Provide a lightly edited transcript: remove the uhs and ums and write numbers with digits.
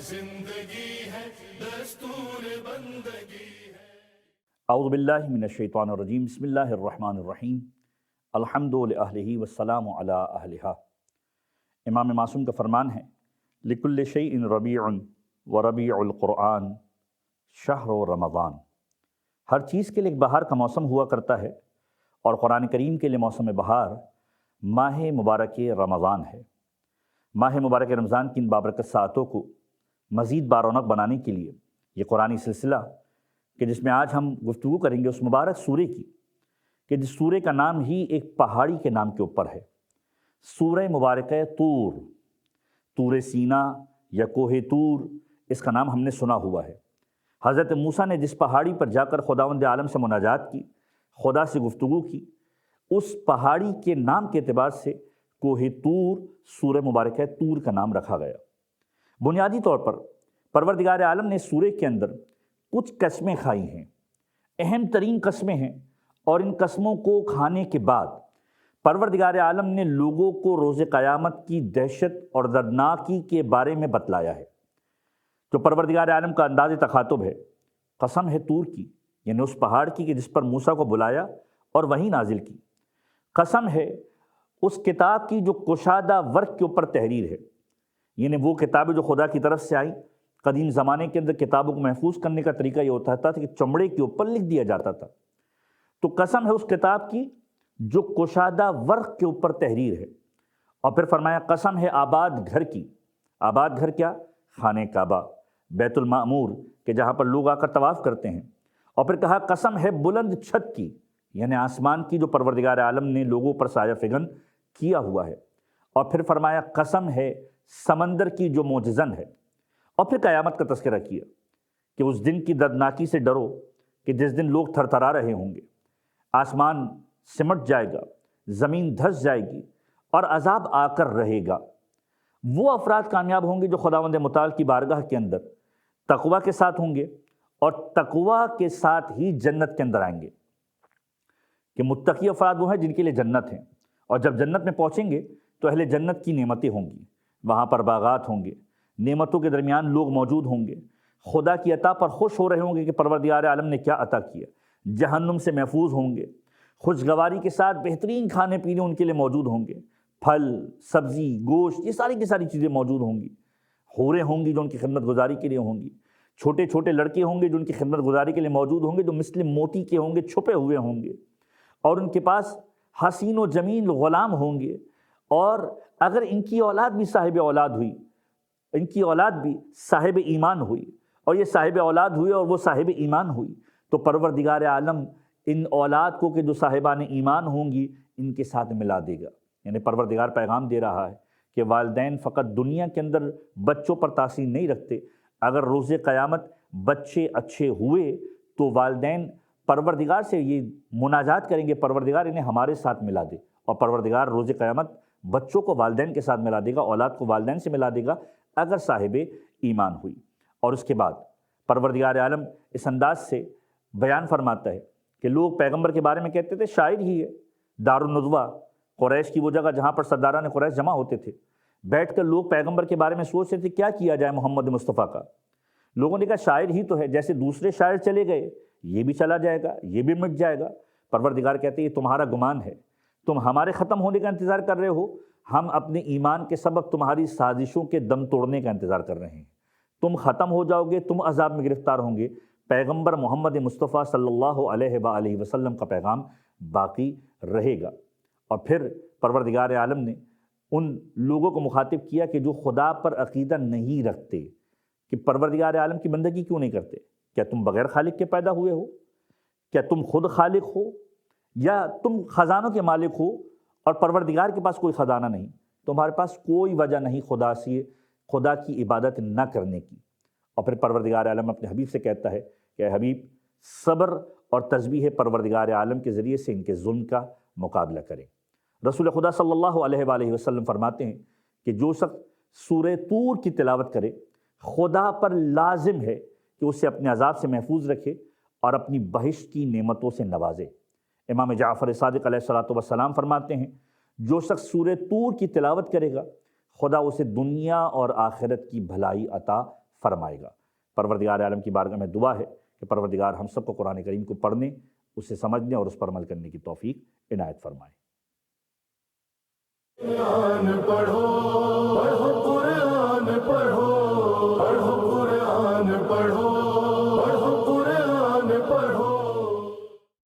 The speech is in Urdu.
زندگی ہے دستور بندگی ہے۔ اعوذ باللہ من الشیطان الرجیم، بسم اللہ الرحمن الرحیم، الحمد للہ والسلام علی اہلہا۔ امام معصوم کا فرمان ہے، لکل شیء ربیع وربیع القرآن شہر رمضان۔ ہر چیز کے لیے ایک بہار کا موسم ہوا کرتا ہے، اور قرآن کریم کے لیے موسم بہار ماہ مبارک رمضان ہے۔ ماہ مبارک رمضان کی ان بابرکت ساعتوں کو مزید بارونق بنانے کے لیے یہ قرآنی سلسلہ کہ جس میں آج ہم گفتگو کریں گے اس مبارک سورے کی، کہ جس سورے کا نام ہی ایک پہاڑی کے نام کے اوپر ہے، سورہ مبارکہ طور۔ طور سینا یا کوہ طور، اس کا نام ہم نے سنا ہوا ہے۔ حضرت موسیٰ نے جس پہاڑی پر جا کر خداوند عالم سے مناجات کی، خدا سے گفتگو کی، اس پہاڑی کے نام کے اعتبار سے کوہ طور سورہ مبارکہ طور کا نام رکھا گیا۔ بنیادی طور پر پروردگار عالم نے سورے کے اندر کچھ قسمیں کھائی ہیں، اہم ترین قسمیں ہیں، اور ان قسموں کو کھانے کے بعد پروردگار عالم نے لوگوں کو روز قیامت کی دہشت اور دردناکی کے بارے میں بتلایا ہے۔ جو پروردگار عالم کا انداز تخاطب ہے، قسم ہے طور کی، یعنی اس پہاڑ کی کہ جس پر موسیٰ کو بلایا اور وہی نازل کی۔ قسم ہے اس کتاب کی جو کشادہ ورق کے اوپر تحریر ہے، یعنی وہ کتابیں جو خدا کی طرف سے آئیں۔ قدیم زمانے کے اندر کتابوں کو محفوظ کرنے کا طریقہ یہ ہوتا تھا کہ چمڑے کے اوپر لکھ دیا جاتا تھا، تو قسم ہے اس کتاب کی جو کشادہ ورق کے اوپر تحریر ہے۔ اور پھر فرمایا قسم ہے آباد گھر کی۔ آباد گھر کیا؟ خانہ کعبہ، بیت المعمور، کہ جہاں پر لوگ آ کر طواف کرتے ہیں۔ اور پھر کہا قسم ہے بلند چھت کی، یعنی آسمان کی جو پروردگار عالم نے لوگوں پر سایہ فگن کیا ہوا ہے۔ اور پھر فرمایا قسم ہے سمندر کی جو موجزن ہے۔ اور پھر قیامت کا تذکرہ کیا کہ اس دن کی دردناکی سے ڈرو کہ جس دن لوگ تھر تھرا رہے ہوں گے، آسمان سمٹ جائے گا، زمین دھس جائے گی اور عذاب آ کر رہے گا۔ وہ افراد کامیاب ہوں گے جو خداوند متعال کی بارگاہ کے اندر تقویٰ کے ساتھ ہوں گے، اور تقویٰ کے ساتھ ہی جنت کے اندر آئیں گے۔ کہ متقی افراد وہ ہیں جن کے لیے جنت ہیں، اور جب جنت میں پہنچیں گے تو اہل جنت کی نعمتیں ہوں گی، وہاں پر باغات ہوں گے، نعمتوں کے درمیان لوگ موجود ہوں گے، خدا کی عطا پر خوش ہو رہے ہوں گے کہ پروردگار عالم نے کیا عطا کیا۔ جہنم سے محفوظ ہوں گے، خوشگواری کے ساتھ بہترین کھانے پینے ان کے لیے موجود ہوں گے، پھل، سبزی، گوشت، یہ ساری کی ساری چیزیں موجود ہوں گی۔ حوریں ہوں گی جو ان کی خدمت گزاری کے لیے ہوں گی، چھوٹے چھوٹے لڑکے ہوں گے جو ان کی خدمت گزاری کے لیے موجود ہوں گے، جو مثل موتی کے ہوں گے، چھپے ہوئے ہوں گے، اور ان کے پاس حسین و جمیل غلام ہوں گے۔ اور اگر ان کی اولاد بھی صاحب اولاد ہوئی، ان کی اولاد بھی صاحب ایمان ہوئی، اور یہ صاحب اولاد ہوئی اور وہ صاحب ایمان ہوئی، تو پروردگار عالم ان اولاد کو کہ جو صاحبان ایمان ہوں گی ان کے ساتھ ملا دے گا۔ یعنی پروردگار پیغام دے رہا ہے کہ والدین فقط دنیا کے اندر بچوں پر تاثیر نہیں رکھتے، اگر روز قیامت بچے اچھے ہوئے تو والدین پروردگار سے یہ مناجات کریں گے، پروردگار انہیں ہمارے ساتھ ملا دے، اور پروردگار روز قیامت بچوں کو والدین کے ساتھ ملا دے گا، اولاد کو والدین سے ملا دے گا اگر صاحب ایمان ہوئی۔ اور اس کے بعد پروردگار عالم اس انداز سے بیان فرماتا ہے کہ لوگ پیغمبر کے بارے میں کہتے تھے شاعر ہی ہے۔ دار الندوہ، قریش کی وہ جگہ جہاں پر سرداران قریش جمع ہوتے تھے، بیٹھ کر لوگ پیغمبر کے بارے میں سوچ رہے تھے کیا کیا جائے محمد مصطفیٰ کا۔ لوگوں نے کہا شاعر ہی تو ہے، جیسے دوسرے شاعر چلے گئے یہ بھی چلا جائے گا، یہ بھی مٹ جائے گا۔ پروردگار کہتے ہیں یہ تمہارا گمان ہے، تم ہمارے ختم ہونے کا انتظار کر رہے ہو، ہم اپنے ایمان کے سبب تمہاری سازشوں کے دم توڑنے کا انتظار کر رہے ہیں۔ تم ختم ہو جاؤ گے، تم عذاب میں گرفتار ہوں گے، پیغمبر محمد مصطفیٰ صلی اللہ علیہ وآلہ وسلم کا پیغام باقی رہے گا۔ اور پھر پروردگار عالم نے ان لوگوں کو مخاطب کیا کہ جو خدا پر عقیدہ نہیں رکھتے، کہ پروردگار عالم کی بندگی کیوں نہیں کرتے؟ کیا تم بغیر خالق کے پیدا ہوئے ہو؟ کیا تم خود خالق ہو؟ یا تم خزانوں کے مالک ہو اور پروردگار کے پاس کوئی خزانہ نہیں؟ تمہارے پاس کوئی وجہ نہیں خدا کی عبادت نہ کرنے کی۔ اور پھر پروردگار عالم اپنے حبیب سے کہتا ہے کہ اے حبیب، صبر اور تسبیح پروردگار عالم کے ذریعے سے ان کے ظلم کا مقابلہ کریں۔ رسول خدا صلی اللہ علیہ وآلہ وسلم فرماتے ہیں کہ جو شخص سورہ طور کی تلاوت کرے، خدا پر لازم ہے کہ اسے اپنے عذاب سے محفوظ رکھے اور اپنی بہشت کی نعمتوں سے نوازے۔ امام جعفر صادق علیہ الصلوۃ والسلام فرماتے ہیں جو شخص سورہ طور کی تلاوت کرے گا، خدا اسے دنیا اور آخرت کی بھلائی عطا فرمائے گا۔ پروردگار عالم کی بارگاہ میں دعا ہے کہ پروردگار ہم سب کو قرآن کریم کو پڑھنے، اسے سمجھنے اور اس پر عمل کرنے کی توفیق عنایت فرمائے۔ قرآن پڑھو، پڑھو قرآن پڑھو۔